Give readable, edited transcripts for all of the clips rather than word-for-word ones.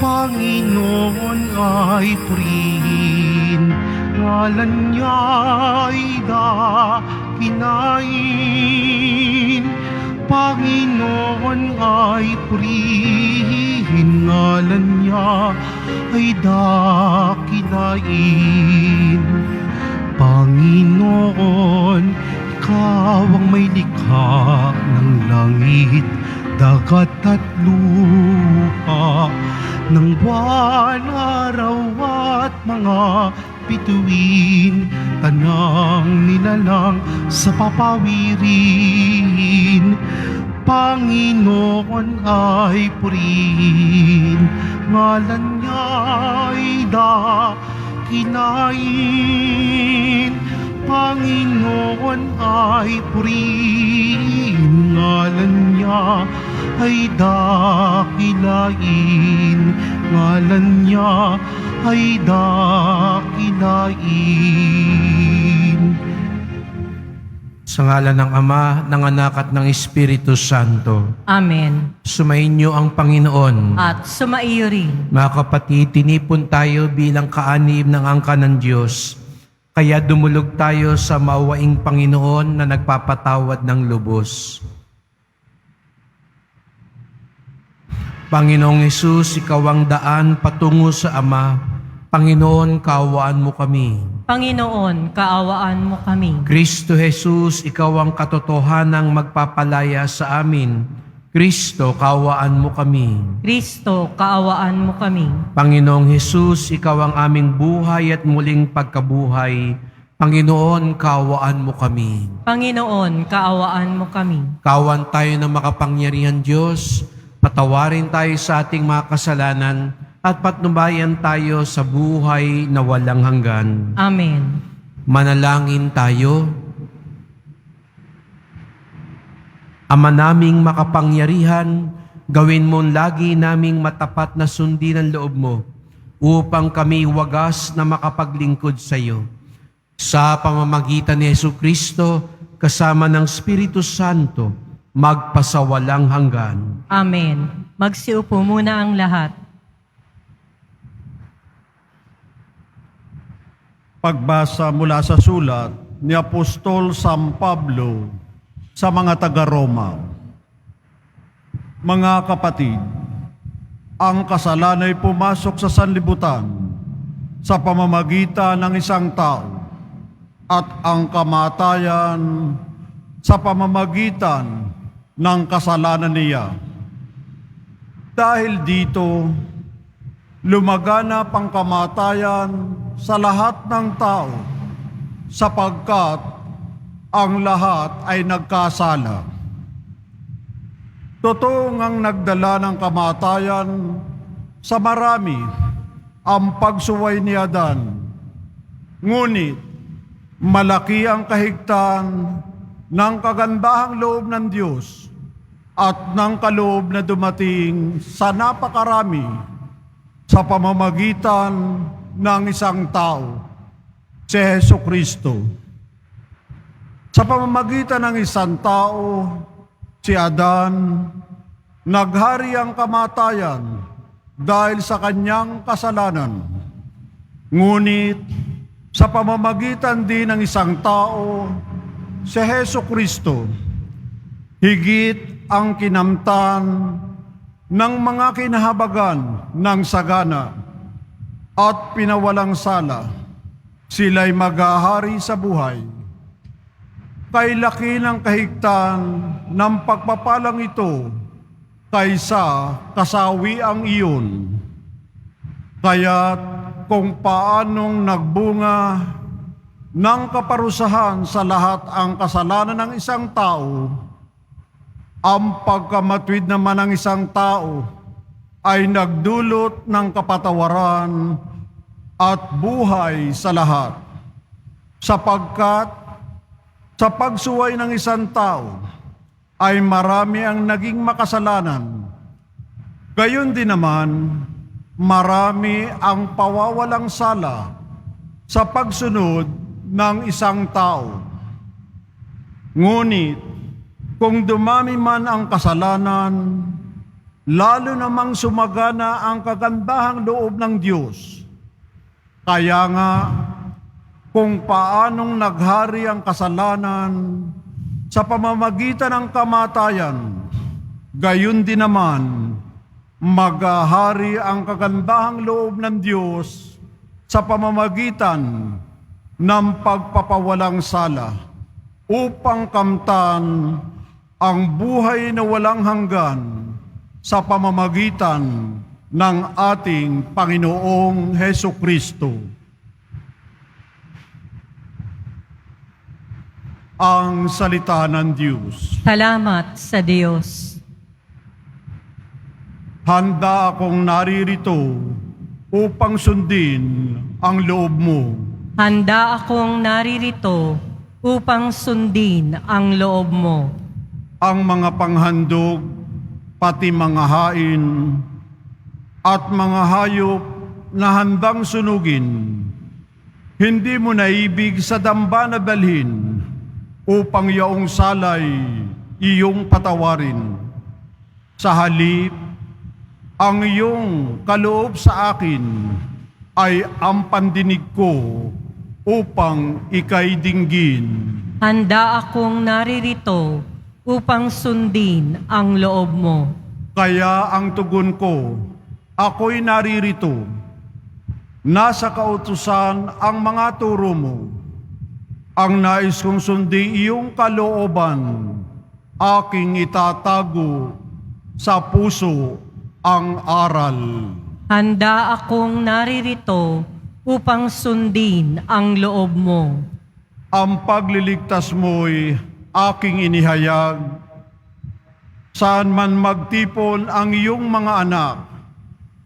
Panginoon ay purihin, ngalan niya'y dakinain. Panginoon ay purihin, ngalan niya ay dakinain. Panginoon, ikaw ang may likha ng langit, dagat at lupa, ng buwan, araw at mga bituin, tanang nilalang sa papawirin. Panginoon ay purihin, ngalan niya'y dakinain. Panginoon ay purihin, ngalan niya ay dakilain. Ngalan niya ay dakilain. Sa ngalan ng Ama, ng Anak at ng Espiritu Santo. Amen. Sumainyo ang Panginoon. At sumaiyo rin. Mga kapatid, tinipon tayo bilang kaanib ng angka ng Diyos. Kaya dumulog tayo sa maawaing Panginoon na nagpapatawad ng lubos. Panginoong Hesus, ikaw ang daan patungo sa Ama. Panginoon, kaawaan mo kami. Panginoon, kaawaan mo kami. Kristo Jesus, ikaw ang katotohanang magpapalaya sa amin. Kristo, kaawaan mo kami. Kristo, kaawaan mo kami. Panginoong Hesus, ikaw ang aming buhay at muling pagkabuhay. Panginoon, kaawaan mo kami. Panginoon, kaawaan mo kami. Kaawaan tayo ng makapangyarihan Diyos, patawarin tayo sa ating mga kasalanan, at patnubayan tayo sa buhay na walang hanggan. Amen. Manalangin tayo. Ama naming makapangyarihan, gawin mong lagi naming matapat na sundin ang loob mo upang kami wagas na makapaglingkod sa iyo. Sa pamamagitan ni Jesucristo, kasama ng Espiritu Santo, magpasawalang hanggan. Amen. Magsiupo muna ang lahat. Pagbasa mula sa sulat ni Apostol San Pablo sa mga taga-Roma. Mga kapatid, ang kasalan ay pumasok sa sanlibutan sa pamamagitan ng isang tao at ang kamatayan sa pamamagitan ng kasalanan niya. Dahil dito, lumaganap ang kamatayan sa lahat ng tao sapagkat ang lahat ay nagkasala. Totoo ngang nagdala ng kamatayan sa marami ang pagsuway ni Adan. Ngunit malaki ang kahigtan ng kagandahang loob ng Diyos at ng kaloob na dumating sa napakarami sa pamamagitan ng isang tao, si Jesucristo. Sa pamamagitan ng isang tao, si Adan, naghari ang kamatayan dahil sa kanyang kasalanan. Ngunit sa pamamagitan din ng isang tao, si Jesucristo, higit ang kinamtan ng mga kinahabagan ng sagana at pinawalang sala, sila'y maghahari sa buhay. Kay laki ng kahigtan ng pagpapalang ito kaysa kasawiang iyon. Kaya't kung paanong nagbunga ng kaparusahan sa lahat ang kasalanan ng isang tao, ang pagkamatwid naman ng isang tao ay nagdulot ng kapatawaran at buhay sa lahat. Sapagkat sa pagsuway ng isang tao ay marami ang naging makasalanan. Gayon din naman, marami ang pawawalang sala sa pagsunod ng isang tao. Ngunit kung dumami man ang kasalanan, lalo namang sumagana ang kagandahang loob ng Diyos. Kaya nga, kung paanong naghari ang kasalanan sa pamamagitan ng kamatayan, gayon din naman maghahari ang kagandahang loob ng Diyos sa pamamagitan ng pagpapawalang sala upang kamtan ang buhay na walang hanggan sa pamamagitan ng ating Panginoong Hesukristo. Ang salita ng Diyos. Salamat sa Diyos. Handa akong naririto upang sundin ang loob mo. Handa akong naririto upang sundin ang loob mo. Ang mga panghandog, pati mga hain, at mga hayop na handang sunugin, hindi mo naibig sa damba na dalhin upang yaong salay iyong patawarin. Sa halip, ang iyong kaloob sa akin ay ang pandinig ko upang ika'y dinggin. Handa akong naririto upang sundin ang loob mo. Kaya ang tugon ko, ako'y naririto. Nasa kautusan ang mga turo mo. Ang nais kong sundin iyong kalooban, aking itatago sa puso ang aral. Handa akong naririto upang sundin ang loob mo. Ang pagliligtas mo'y aking inihayag. Saan man magtipon ang iyong mga anak,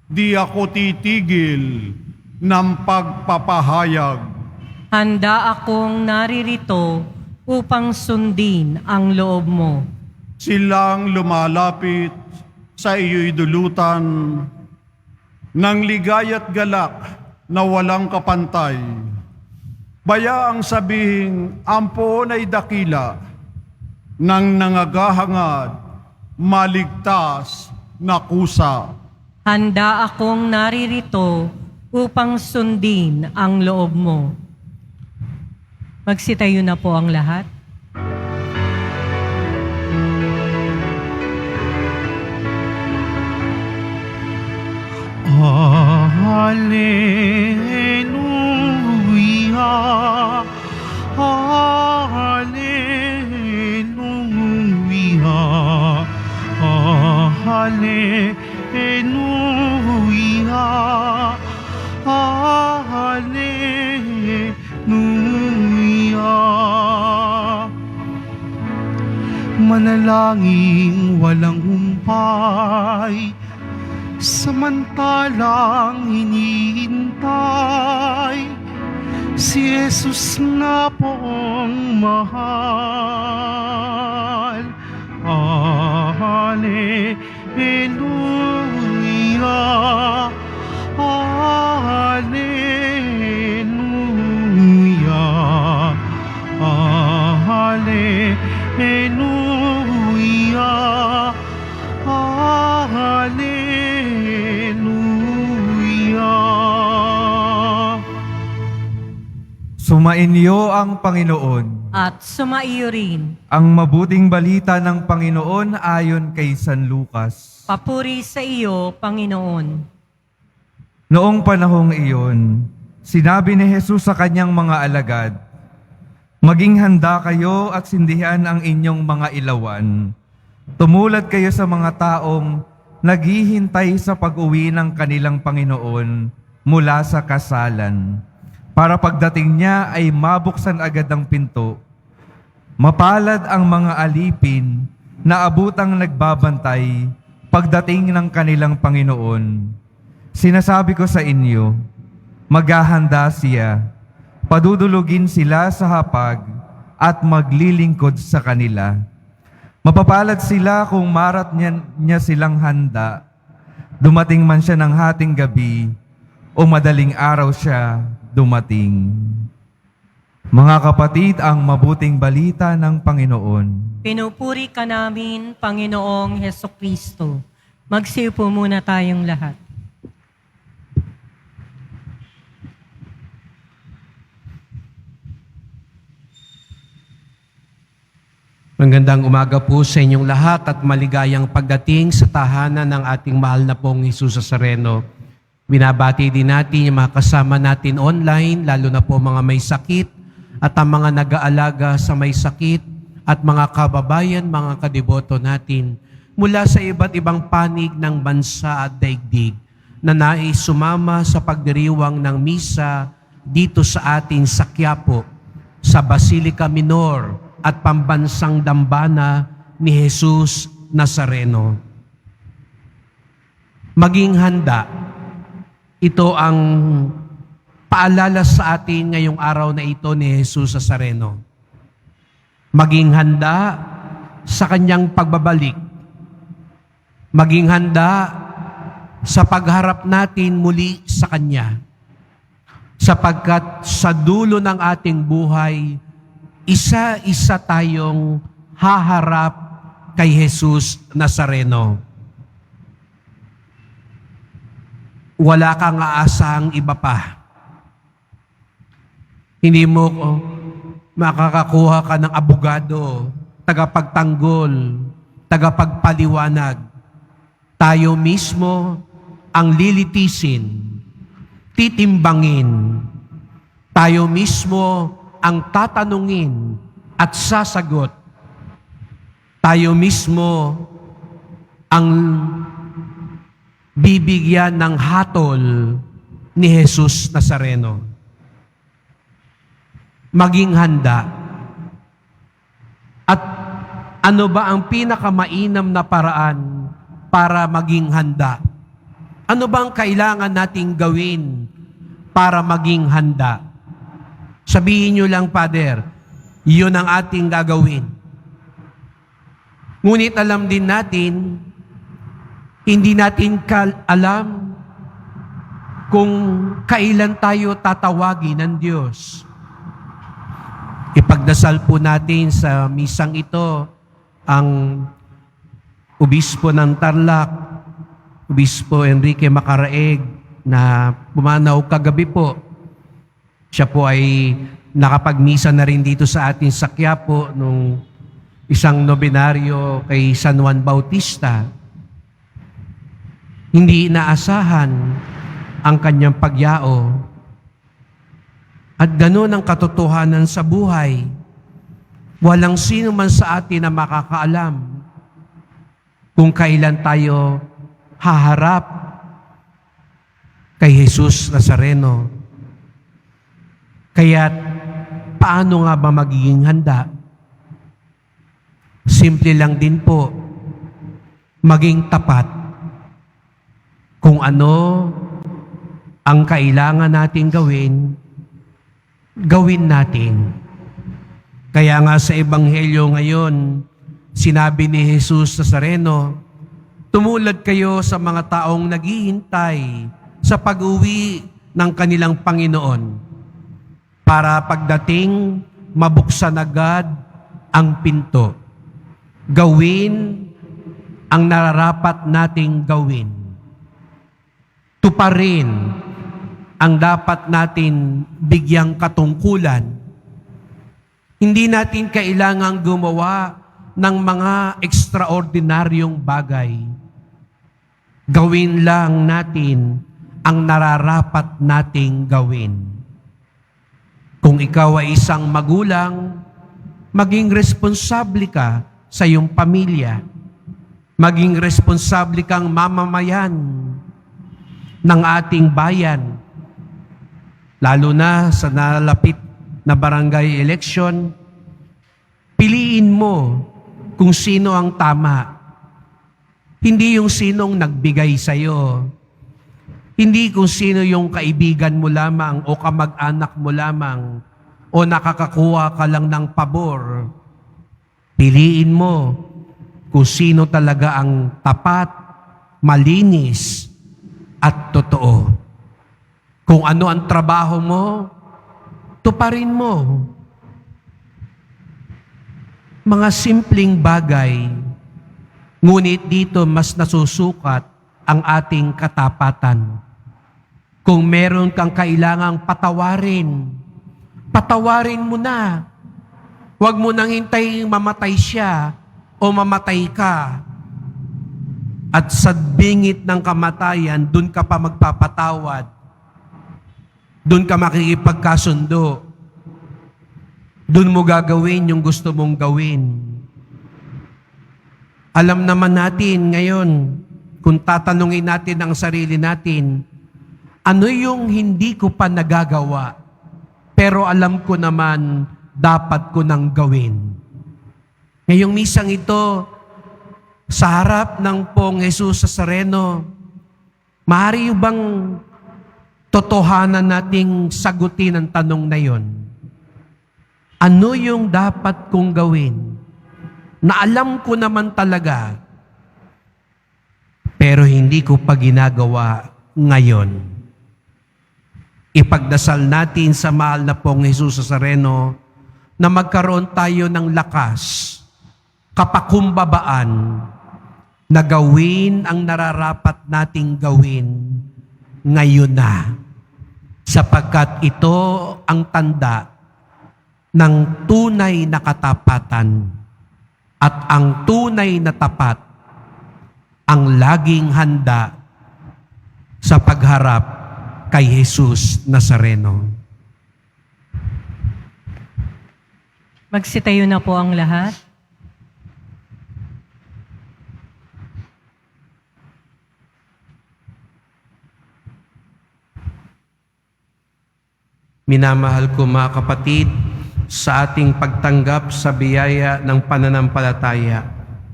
di ako titigil ng pagpapahayag. Handa akong naririto upang sundin ang loob mo. Silang lumalapit sa iyo'y dulutan ng ligaya't galak na walang kapantay. Bayaang sabihing ang poon ay dakila ng nangagahangad, maligtas na kusa. Handa akong naririto upang sundin ang loob mo. Magsitayo na po ang lahat. Hallelujah, Hallelujah, Hallelujah, Hallelujah. Manalangin walang humpay, samantalang hinihintay si Jesus na pong mahal. Hallelujah, Hallelujah, Hallelujah, Hallelujah. Sumainyo ang Panginoon. At sumaiyo rin. Ang mabuting balita ng Panginoon ayon kay San Lucas. Papuri sa iyo, Panginoon. Noong panahong iyon, sinabi ni Jesus sa kanyang mga alagad, "Maging handa kayo at sindihan ang inyong mga ilawan. Tumulad kayo sa mga taong naghihintay sa pag-uwi ng kanilang Panginoon mula sa kasalan, para pagdating niya ay mabuksan agad ang pinto. Mapalad ang mga alipin na abutang nagbabantay pagdating ng kanilang Panginoon. Sinasabi ko sa inyo, maghahanda siya, padudulugin sila sa hapag at maglilingkod sa kanila. Mapapalad sila kung marat niya silang handa, dumating man siya ng hating gabi o madaling araw siya dumating." Mga kapatid, ang mabuting balita ng Panginoon. Pinupuri ka namin, Panginoong Hesukristo. Magsiupo muna tayong lahat. Magandang umaga po sa inyong lahat at maligayang pagdating sa tahanan ng ating mahal na pong Jesus Nazareno. Binabati din natin yung mga kasama natin online, lalo na po mga may sakit at ang mga nag-aalaga sa may sakit at mga kababayan, mga kadiboto natin mula sa iba't ibang panig ng bansa at daigdig na nais sumama sa pagdiriwang ng misa dito sa atin sa Quiapo, sa Basilica Minor at pambansang dambana ni Jesus Nazareno. Maging handa, ito ang paalala sa atin ngayong araw na ito ni Jesus Nazareno. Maging handa sa kanyang pagbabalik. Maging handa sa pagharap natin muli sa Kanya. Sapagkat sa dulo ng ating buhay, isa-isa tayong haharap kay Jesus Nazareno. Wala kang aasahang iba pa. Hindi mo makakakuha ka ng abogado, tagapagtanggol, tagapagpaliwanag. Tayo mismo ang lilitisin, titimbangin. Tayo mismo ang tatanungin at sasagot. Tayo mismo ang bibigyan ng hatol ni Jesus Nazareno. Maging handa. At ano ba ang pinakamainam na paraan para maging handa? Ano ba ang kailangan nating gawin para maging handa? Sabihin nyo lang, Father, yun ang ating gagawin. Ngunit alam din natin, hindi natin alam kung kailan tayo tatawagin ng Diyos. Ipagdasal po natin sa misang ito ang Obispo ng Tarlac, Obispo Enrique Macaraeg, na pumanaw kagabi po. Siya po ay nakapagmisa na rin dito sa atin sa Quiapo nung isang nobenaryo kay San Juan Bautista. Hindi inaasahan ang kanyang pagyao. At ganoon ang katotohanan sa buhay. Walang sino man sa atin na makakaalam kung kailan tayo haharap kay Jesus Nazareno. Kaya paano nga ba magiging handa? Simple lang din po, maging tapat kung ano ang kailangan natin gawin, gawin natin. Kaya nga sa Ebanghelyo ngayon, sinabi ni Jesus Nazareno, tumulad kayo sa mga taong naghihintay sa pag-uwi ng kanilang Panginoon para pagdating mabuksan agad ang pinto. Gawin ang nararapat nating gawin. Tuparin ang dapat natin bigyang katungkulan. Hindi natin kailangang gumawa ng mga ekstraordinaryong bagay. Gawin lang natin ang nararapat nating gawin. Kung ikaw ay isang magulang, maging responsable ka sa iyong pamilya. Maging responsable kang mamamayan ng ating bayan. Lalo na sa nalapit na barangay election, piliin mo kung sino ang tama. Hindi yung sinong nagbigay sa'yo. Hindi kung sino yung kaibigan mo lamang o kamag-anak mo lamang o nakakakuha ka lang ng pabor. Piliin mo kung sino talaga ang tapat, malinis, at totoo. Kung ano ang trabaho mo, tuparin mo. Mga simpleng bagay Ngunit dito mas nasusukat ang ating katapatan. Kung meron kang kailangang patawarin, patawarin mo na. Huwag mo nang hintayin mamatay siya o mamatay ka. At sa bingit ng kamatayan, dun ka pa magpapatawad. Dun ka makikipagkasundo. Dun mo gagawin yung gusto mong gawin. Alam naman natin ngayon, kung tatanungin natin ang sarili natin, ano yung hindi ko pa nagagawa, pero alam ko naman dapat ko nang gawin. Ngayong misang ito, sa harap ng Pong Jesus Nazareno, maaari bang totohanan nating sagutin ang tanong na yon? Ano yung dapat kong gawin? Na alam ko naman talaga, pero hindi ko pa ginagawa ngayon. Ipagdasal natin sa mahal na Pong Jesus Nazareno na magkaroon tayo ng lakas, kapakumbabaan, na gawin ang nararapat nating gawin ngayon na, sapagkat ito ang tanda ng tunay na katapatan at ang tunay na tapat ang laging handa sa pagharap kay Jesus Nazareno. Magsitayo na po ang lahat. Minamahal ko mga kapatid, sa ating pagtanggap sa biyaya ng pananampalataya,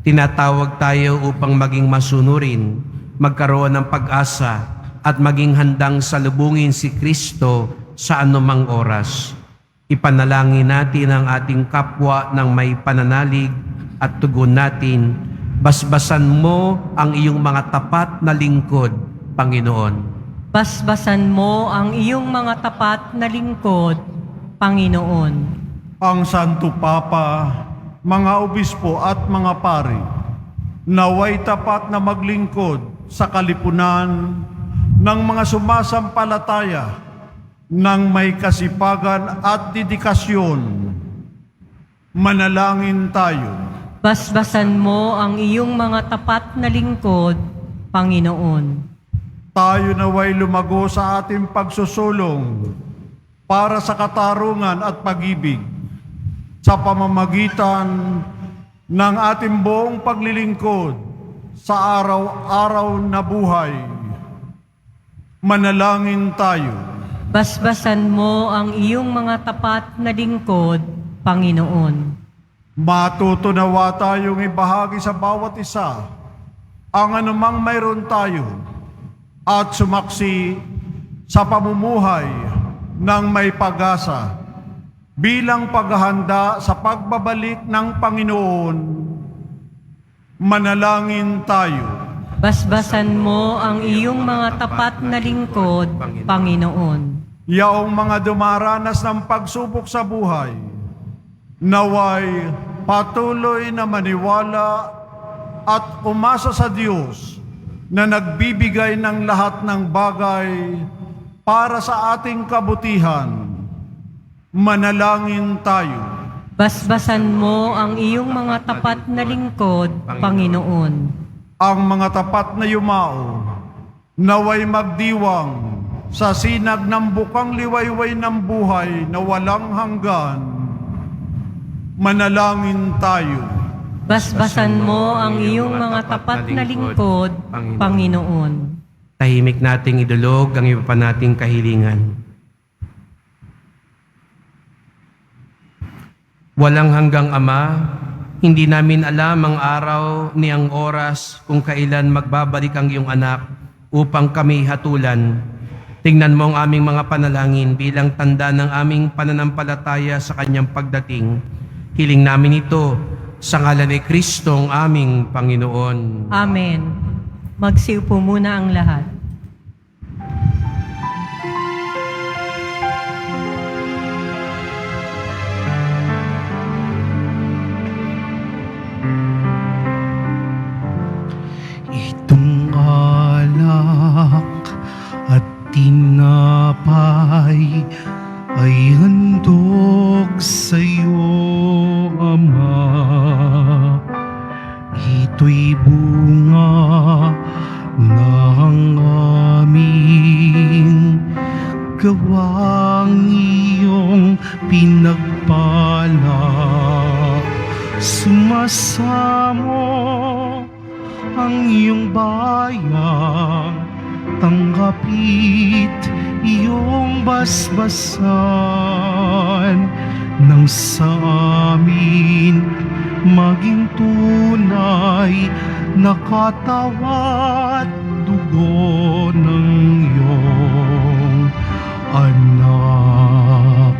tinatawag tayo upang maging masunurin, magkaroon ng pag-asa, at maging handang salubungin si Kristo sa anumang oras. Ipanalangin natin ang ating kapwa ng may pananalig at tugon natin, basbasan mo ang iyong mga tapat na lingkod, Panginoon. Basbasan mo ang iyong mga tapat na lingkod, Panginoon. Ang Santo Papa, mga obispo at mga pari, naway tapat na maglingkod sa kalipunan ng mga sumasampalataya ng may kasipagan at dedikasyon. Manalangin tayo. Basbasan mo ang iyong mga tapat na lingkod, Panginoon. Tayo naway lumago sa ating pagsusulong para sa katarungan at pag-ibig sa pamamagitan ng ating buong paglilingkod sa araw-araw na buhay. Manalangin tayo. Basbasan mo ang iyong mga tapat na lingkod, Panginoon. Matutunawa tayong ibahagi sa bawat isa ang anumang mayroon tayo at sumaksi sa pamumuhay ng may pag-asa bilang paghahanda sa pagbabalik ng Panginoon. Manalangin tayo. Basbasan mo ang iyong mga tapat na lingkod, Panginoon. Yaong mga dumaranas ng pagsubok sa buhay, naway patuloy na maniwala at umasa sa Diyos na nagbibigay ng lahat ng bagay para sa ating kabutihan. Manalangin tayo. Basbasan mo ang iyong mga tapat na lingkod, Panginoon. Ang mga tapat na yumao, naway magdiwang sa sinag ng bukang liwayway ng buhay na walang hanggan. Manalangin tayo. Basbasan mo ang iyong mga tapat na lingkod, Panginoon. Tahimik nating idulog ang iba pa nating kahilingan. Walang hanggang Ama, hindi namin alam ang araw ni ang oras kung kailan magbabalik ang iyong anak upang kami hatulan. Tingnan mo ang aming mga panalangin bilang tanda ng aming pananampalataya sa kanyang pagdating. Hiling namin ito sa ngalan ni Kristong aming Panginoon. Amen. Magsiupo muna ang lahat. tinapay ay handog sa'yo, Ama. Ito'y bunga ng aming gawang iyong pinagpala. Sumasamo ang iyong bayang, tanggapit iyong basbasan, nang sa amin maging tunay na katawan at dugo ng iyong anak.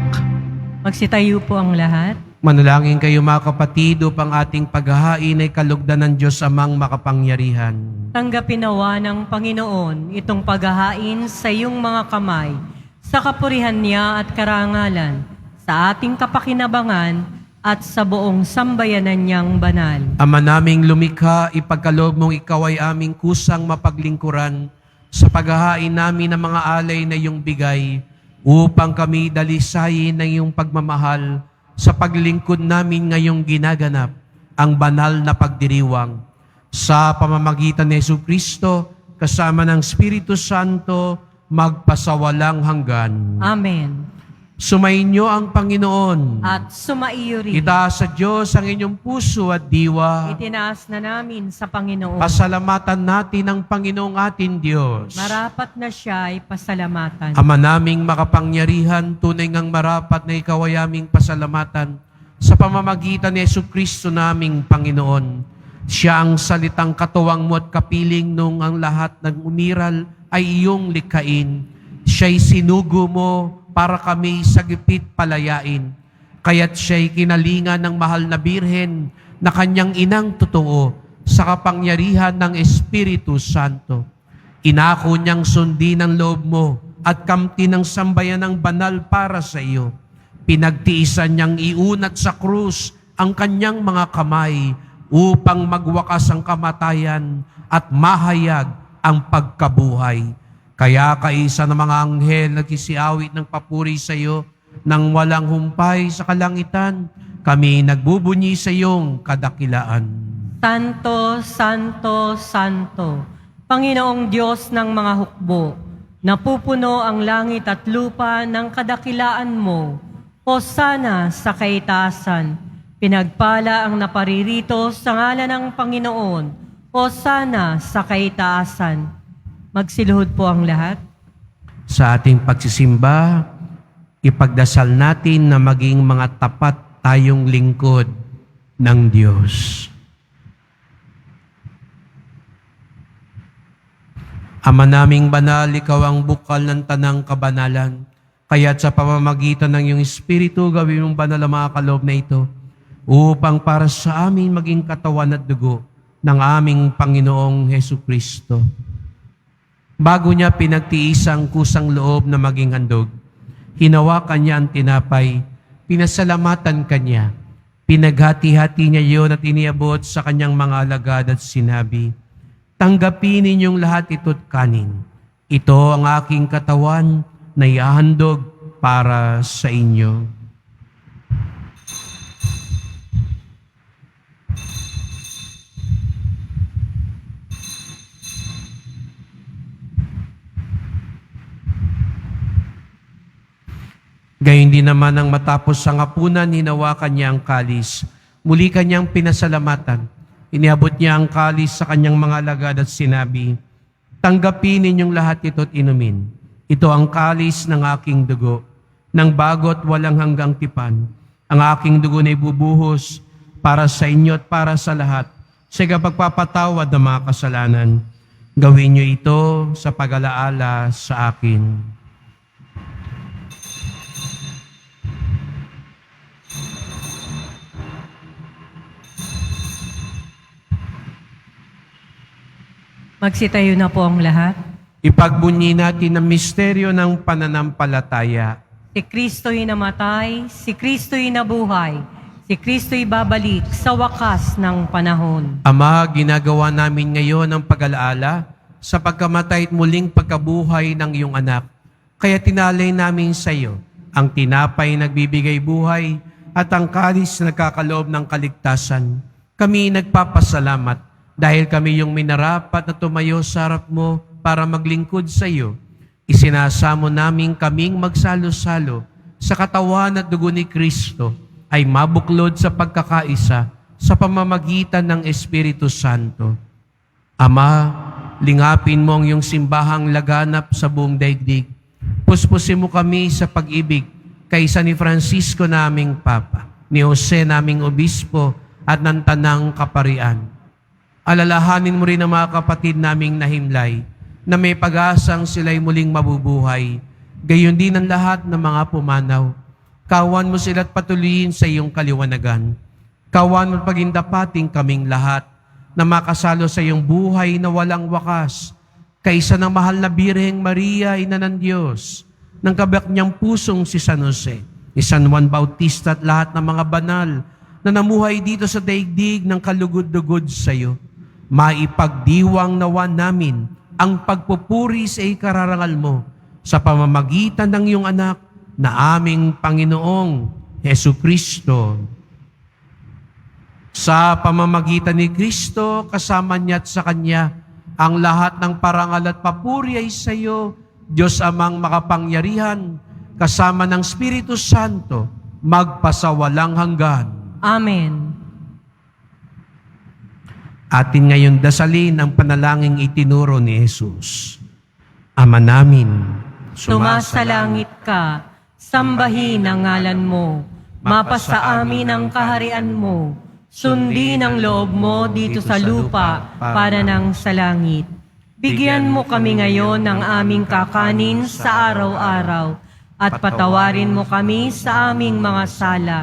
Magsitayo po ang lahat. Manalangin kayo mga kapatid upang ating paghahain ay kalugdan ng Diyos Amang makapangyarihan. Tanggapin nawa ng Panginoon itong paghahain sa iyong mga kamay, sa kapurihan niya at karangalan, sa ating kapakinabangan at sa buong sambayanan niyang banal. Ama naming lumikha, ipagkaloob mong ikaw ay aming kusang mapaglingkuran sa paghahain namin ng mga alay na iyong bigay, upang kami dalisayin ng iyong pagmamahal sa paglingkod namin ngayong ginaganap ang banal na pagdiriwang. Sa pamamagitan ni Jesucristo, kasama ng Espiritu Santo, magpasawalang hanggan. Amen. Sumainyo ang Panginoon. At sumaiyo rin. Itaas sa Diyos ang inyong puso at diwa. Itinaas na namin sa Panginoon. Pasalamatan natin ang Panginoong ating Diyos. Marapat na siya ay pasalamatan. Ama naming makapangyarihan, tunay ngang marapat na ikaw ay aming pasalamatan sa pamamagitan ni Jesucristo naming Panginoon. Siya ang salitang katuwang mo at kapiling nung ang lahat ng umiral ay iyong likhain. Siya'y sinugo mo para kami sa gipit palayain. Kaya't siya'y kinalingan ng mahal na birhen na kanyang inang totoo sa kapangyarihan ng Espiritu Santo. Inako niyang sundin ang loob mo at kamti ng sambayan ng banal para sa iyo. Pinagtiisan niyang iunat sa krus ang kanyang mga kamay upang magwakas ang kamatayan at mahayag ang pagkabuhay. Kaya kaisa ng mga anghel nagkisiawit ng papuri sa iyo, nang walang humpay sa kalangitan, kami nagbubunyi sa iyong kadakilaan. Santo, Santo, Santo, Panginoong Diyos ng mga hukbo, napupuno ang langit at lupa ng kadakilaan mo. Hosana sa kaitaasan, pinagpala ang naparirito sa ngalan ng Panginoon. Hosana sa kaitaasan. Magsiluhod po ang lahat. Sa ating pagsisimba, ipagdasal natin na maging mga tapat tayong lingkod ng Diyos. Ama naming banal, ikaw ang bukal ng tanang kabanalan. Kaya't sa pamamagitan ng iyong Espiritu, gawin mong banal ang mga kaloob na ito, upang para sa amin maging katawan at dugo ng aming Panginoong Jesucristo. Bago niya pinagtiis ang kusang loob na maging handog, hinawakan niya ang tinapay, pinasalamatan kanya, pinaghati-hati niya iyon at iniabot sa kanyang mga alagad at sinabi, "Tanggapin ninyong lahat ito't kanin. Ito ang aking katawan na ihahandog para sa inyo." Gayun din naman ang matapos sa hapunan, hinawakan niya ang kalis. Muli kanyang pinasalamatan. Iniabot niya ang kalis sa kanyang mga alagad at sinabi, "Tanggapin ninyong lahat ito't inumin. Ito ang kalis ng aking dugo, ng bago't walang hanggang tipan. Ang aking dugo na ibubuhos para sa inyo at para sa lahat, sa pagpapatawad ng mga kasalanan. Gawin niyo ito sa pag-alaala sa akin." Magsitayo na po ang lahat. Ipagbunyi natin ang misteryo ng pananampalataya. Si Kristo'y namatay, si Kristo'y nabuhay, si Kristo'y babalik sa wakas ng panahon. Ama, ginagawa namin ngayon ang pag-alaala sa pagkamatay at muling pagkabuhay ng iyong anak. Kaya tinalay namin sa iyo ang tinapay nagbibigay buhay at ang kalis na nagkakaloob ng kaligtasan. Kami nagpapasalamat dahil kami yung minarapat na tumayo sa harap mo para maglingkod sa iyo. Isinasamo namin kaming magsalo-salo sa katawan at dugo ni Kristo ay mabuklod sa pagkakaisa sa pamamagitan ng Espiritu Santo. Ama, lingapin mo ang iyong simbahang laganap sa buong daigdig. Puspusin mo kami sa pag-ibig kaysa ni Francisco naming Papa, ni Jose naming Obispo at ng Tanang Kaparian. Alalahanin mo rin ang mga kapatid naming nahimlay na may pag-asang sila'y muling mabubuhay. Gayon din ang lahat ng mga pumanaw. Kawan mo sila't patuloyin sa iyong kaliwanagan. Kawan mo pagindapating kaming lahat na makasalo sa iyong buhay na walang wakas, kaysa ng mahal na Birheng Maria, Ina ng Diyos, ng kabak niyang pusong si San Jose, ni San Juan Bautista at lahat ng mga banal na namuhay dito sa daigdig ng kalugod-lugod sa iyo. Maipagdiwang nawa namin ang pagpupuri sa ikararangal mo sa pamamagitan ng iyong anak na aming Panginoong Hesukristo. Sa pamamagitan ni Kristo, kasama niya at sa Kanya, ang lahat ng parangal at papuri ay sa iyo, Diyos Amang makapangyarihan, kasama ng Espiritu Santo, magpasawalang hanggan. Amen. Atin ngayon dasalin ang panalangin itinuro ni Jesus. Ama namin, Sumasalangit ka, sambahin ang ngalan mo, mapasa amin ang kaharian mo, sundin ang loob mo dito sa lupa para ng sa langit. Bigyan mo kami ngayon ng aming kakanin sa araw-araw at patawarin mo kami sa aming mga sala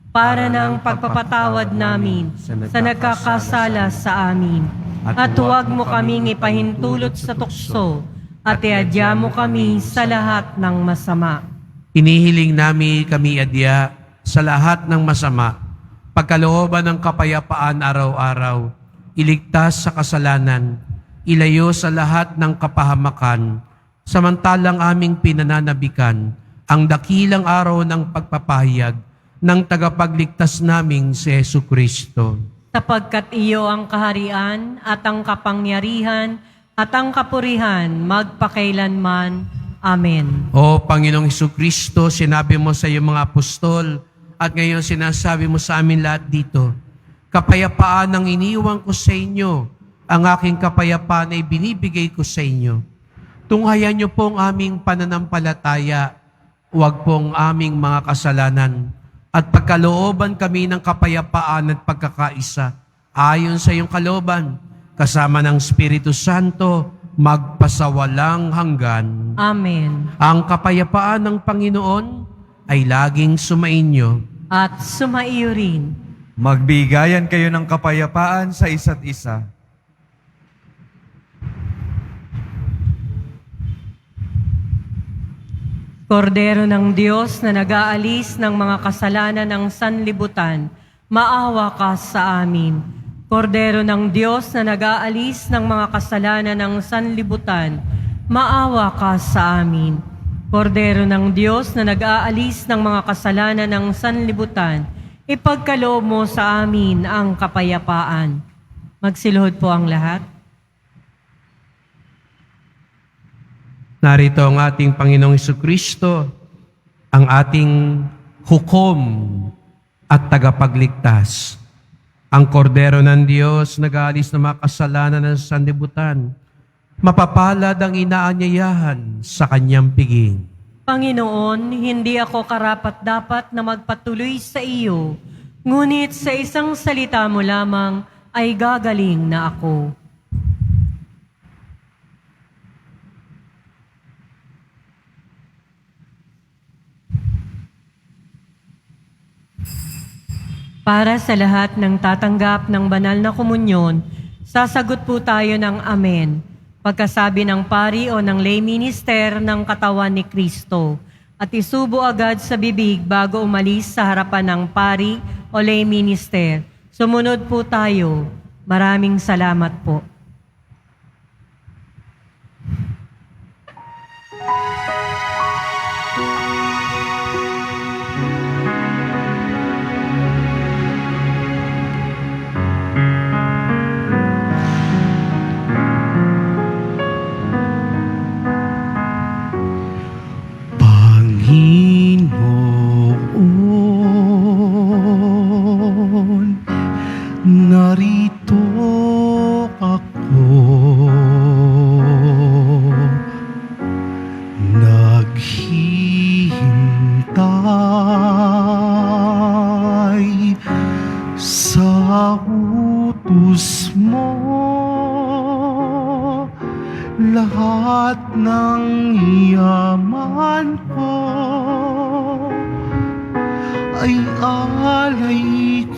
para ng pagpapatawad namin sa nagkakasala sa amin. At huwag mo kaming ipahintulot sa tukso at iadya mo kami sa lahat ng masama. inihiling namin kami adya sa lahat ng masama, pagkalooban ng kapayapaan araw-araw, iligtas sa kasalanan, ilayo sa lahat ng kapahamakan, samantalang aming pinananabikan ang dakilang araw ng pagpapahayag ng tagapagligtas naming si Jesucristo. Sapagkat iyo ang kaharian at ang kapangyarihan at ang kapurihan magpakailanman. Amen. O Panginoong Jesucristo, sinabi mo sa iyong mga apostol at ngayon sinasabi mo sa amin lahat dito, kapayapaan ang iniwan ko sa inyo, ang aking kapayapaan ay binibigay ko sa inyo. Tunghayan niyo po ang aming pananampalataya, huwag pong aming mga kasalanan, at pagkalooban kami ng kapayapaan at pagkakaisa, ayon sa iyong kalooban, kasama ng Espiritu Santo, magpasawalang hanggan. Amen. Ang kapayapaan ng Panginoon ay laging sumainyo. At sumaiyo rin. Magbigayan kayo ng kapayapaan sa isa't isa. Kordero ng Diyos na nag-aalis ng mga kasalanan ng sanlibutan, maawa ka sa amin. Kordero ng Diyos na nag-aalis ng mga kasalanan ng sanlibutan, maawa ka sa amin. Kordero ng Diyos na nag-aalis ng mga kasalanan ng sanlibutan, ipagkaloob mo sa amin ang kapayapaan. Magsiluhod po ang lahat. Narito ang ating Panginoong Jesucristo, ang ating hukom at tagapagligtas. Ang kordero ng Diyos nag-aalis ng mga kasalanan ng sanlibutan. Mapapalad ang inaanyayahan sa kanyang piging. Panginoon, hindi ako karapat-dapat na magpatuloy sa iyo, ngunit sa isang salita mo lamang ay gagaling na ako. Para sa lahat ng tatanggap ng banal na komunyon, sasagot po tayo ng Amen. Pagkasabi ng pari o ng lay minister ng katawan ni Kristo, at isubo agad sa bibig bago umalis sa harapan ng pari o lay minister. Sumunod po tayo. Maraming salamat po.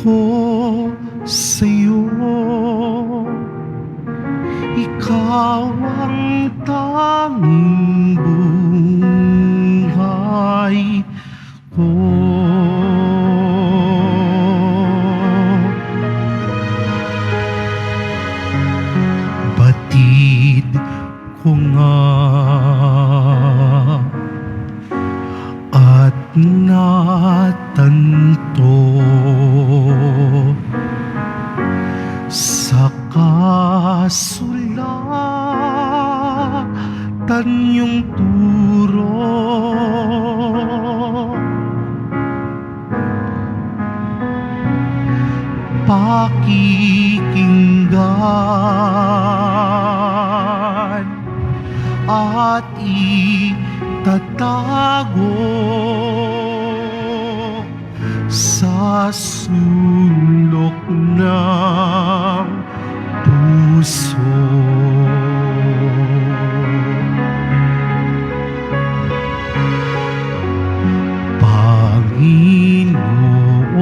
ko sa'yo. Ikaw ang tanging buhay ko. Batid ko nga at natanto sa kasulatan yung turo. Pakikinggan at itatago sa sulok ng puso.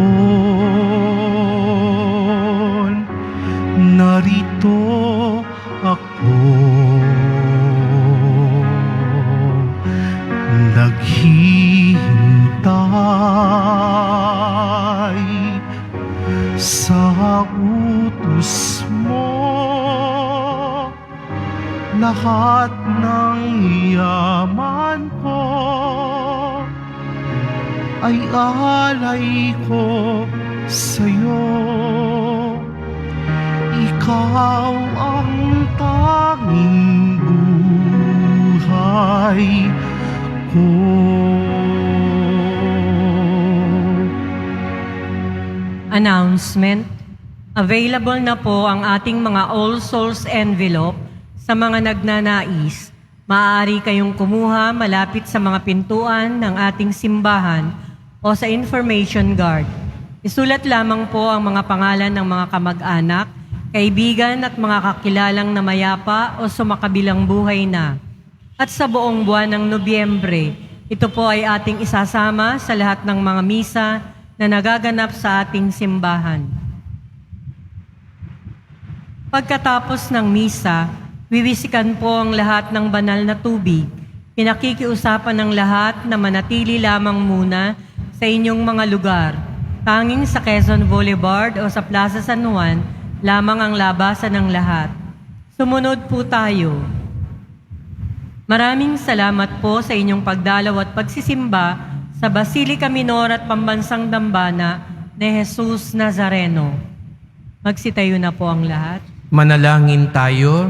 Panginoon, narito ako, naghihintay sa utos mo. Lahat ng yaman ko ay alay ko sa'yo. Ikaw ang tanging buhay ko. Announcement. Available na po ang ating mga All Souls envelope sa mga nagnanais. Maaari kayong kumuha malapit sa mga pintuan ng ating simbahan o sa information guard. Isulat lamang po ang mga pangalan ng mga kamag-anak, kaibigan at mga kakilalang namayapa o sumakabilang buhay na. At sa buong buwan ng Nobyembre, ito po ay ating isasama sa lahat ng mga misa na nagaganap sa ating simbahan. Pagkatapos ng misa, wiwisikan po ang lahat ng banal na tubig. Pinakikiusapan ng lahat na manatili lamang muna sa inyong mga lugar. Tanging sa Quezon Boulevard o sa Plaza San Juan, lamang ang labasan ng lahat. Sumunod po tayo. Maraming salamat po sa inyong pagdalaw at pagsisimba sa Basilica Minor at Pambansang Dambana ni Jesus Nazareno. Magsitayo na po ang lahat. Manalangin tayo.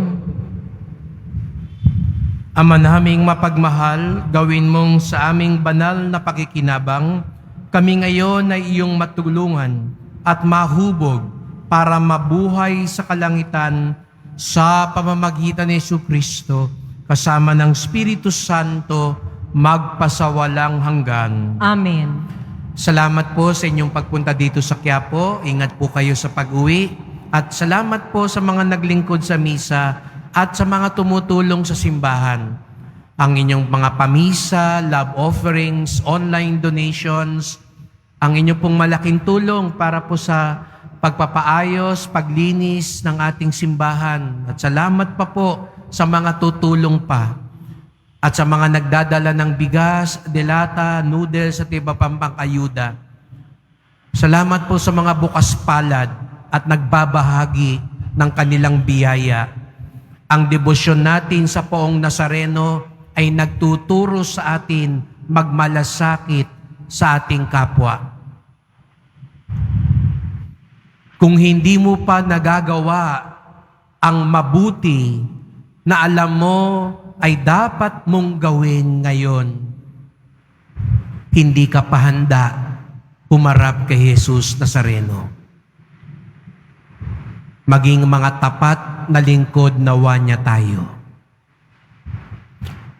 Ama naming mapagmahal, gawin mong sa aming banal na pakikinabang, kami ngayon ay iyong matulungan at mahubog para mabuhay sa kalangitan sa pamamagitan ni Jesucristo, kasama ng Espiritu Santo, magpasawalang hanggan. Amen. Salamat po sa inyong pagpunta dito sa Quiapo. Ingat po kayo sa pag-uwi. At salamat po sa mga naglingkod sa misa at sa mga tumutulong sa simbahan. Ang inyong mga pamisa, love offerings, online donations, ang inyong pong malaking tulong para po sa pagpapaayos, paglinis ng ating simbahan. At salamat pa po sa mga tutulong pa. At sa mga nagdadala ng bigas, delata, noodles at iba pang pang-ayuda. Salamat po sa mga bukas palad at nagbabahagi ng kanilang biyaya. Ang debosyon natin sa Poong Nazareno ay nagtuturo sa atin magmalasakit sa ating kapwa. Kung hindi mo pa nagagawa ang mabuti na alam mo ay dapat mong gawin ngayon, hindi ka pa handa humarap kay Jesus Nazareno. Maging mga tapat na lingkod nawa niya tayo.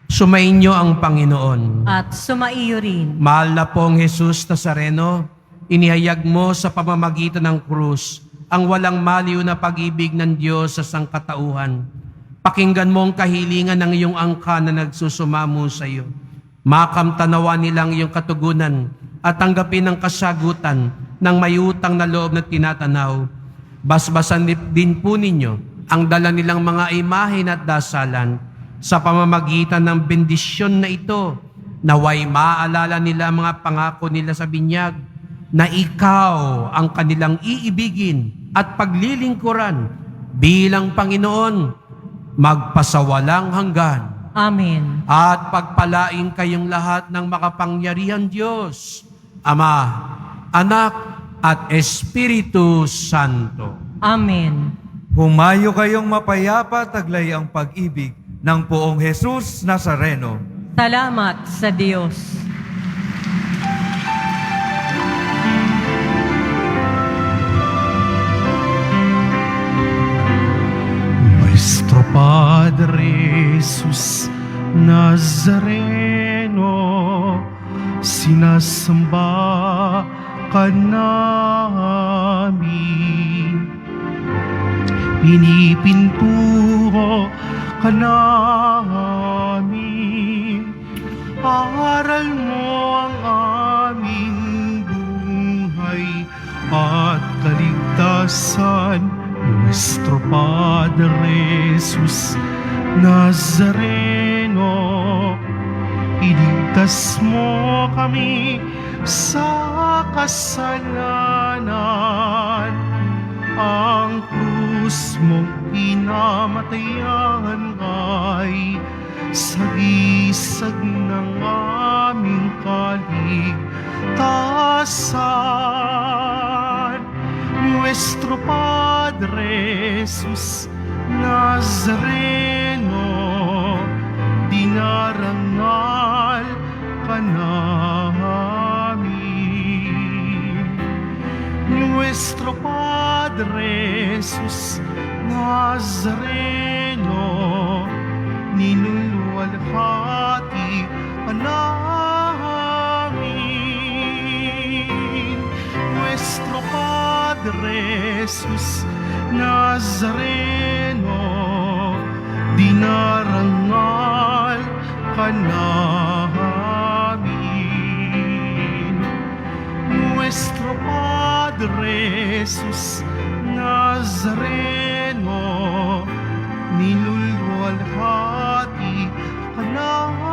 Sumainyo ang Panginoon. At sumaiyo rin. Mahal na pong Jesus Nazareno, inihayag mo sa pamamagitan ng krus ang walang maliw na pag-ibig ng Diyos sa sangkatauhan. Pakinggan mo ang kahilingan ng iyong angka na nagsusumamo sa iyo. Makamtanawa nilang iyong katugunan at tanggapin ang kasagutan ng may utang na loob na tinatanaw. Basbasan din po ninyo ang dala nilang mga imahen at dasalan sa pamamagitan ng bendisyon na ito. Naway maalala nila ang mga pangako nila sa binyag na ikaw ang kanilang iibigin at paglilingkuran bilang Panginoon magpasawalang hanggan. Amen. At pagpalain kayong lahat ng makapangyarihan Diyos, Ama, Anak, at Espiritu Santo. Amen. Humayo kayong mapayapa, taglay ang pag-ibig ng Poong Jesus Nazareno. Salamat sa Diyos. Nuestro Padre Jesus Nazareno, sinasamba ka namin. Pinipintuho ka namin. Aral mo ang aming buhay at kaligtasan. Nuestro Padre Jesus Nazareno, iligtas mo kami sa kasalanan. Ang krus mong pinamatayan ay sagisag ng aming kaligtasan. Nuestro Padre Jesus Nazareno, dinarangal ka namin. Nuestro Padre Jesus Nazareno, ninuluwalhati ka namin. Nuestro Padre Jesus Nazareno, dinarangal ka namin. Nuestro Padre Jesus Nazareno, niluluwalhati ka namin.